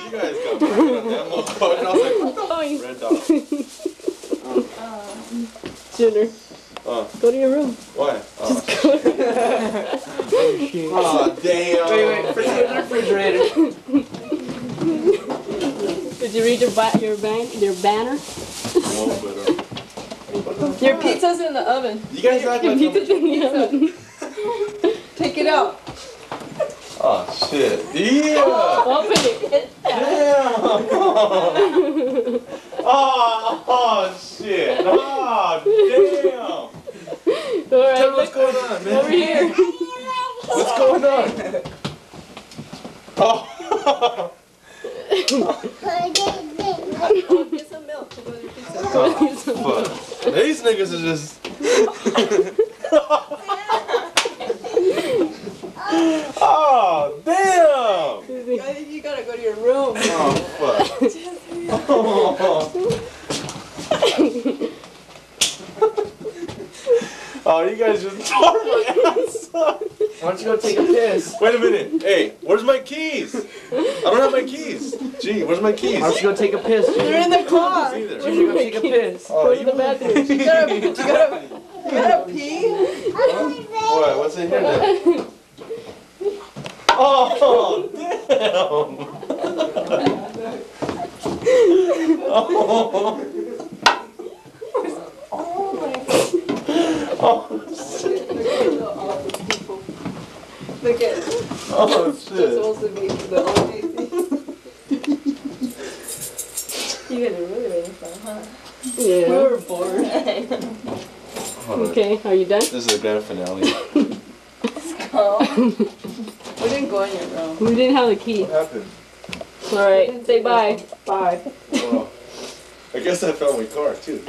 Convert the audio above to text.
You guys got me on that motherfucker. I was like, what the? Red dot. Junior. Go to your room. Why? Just go. Oh, damn. Wait. Refrigerator. Did you read your banner? No, but, Your pizza's in the oven. you guys act like Pizza's in the oven. Take it out. Oh, shit. Yeah. Open it. Damn. Oh, shit. Oh, damn. All right, Tell me what's going on, man. over here. What's going on? Oh. Get some milk to go with your pizza. Oh, fuck. These niggas are just. Oh, damn! I think you gotta go to your room. Oh, fuck. Oh, you guys just tore my ass up. Why don't you go take a piss? Wait a minute. Hey, where's my keys? I don't have my keys. Gee, where's my keys? Why don't you go take a piss? You're in the car. Either. Junior, go take a piss. Oh, Go to the bathroom. You gotta pee? What? What's in here then? Oh, damn! Oh. Oh, shit. Look at it. Oh, It's shit. supposed to be the only thing. You guys are really waiting for it, huh? Yeah. We were bored. Okay, are you done? This is the grand finale. We didn't go in your room. We didn't have the key. What happened? All right, say bye. Bye. Well, I guess I found my car too.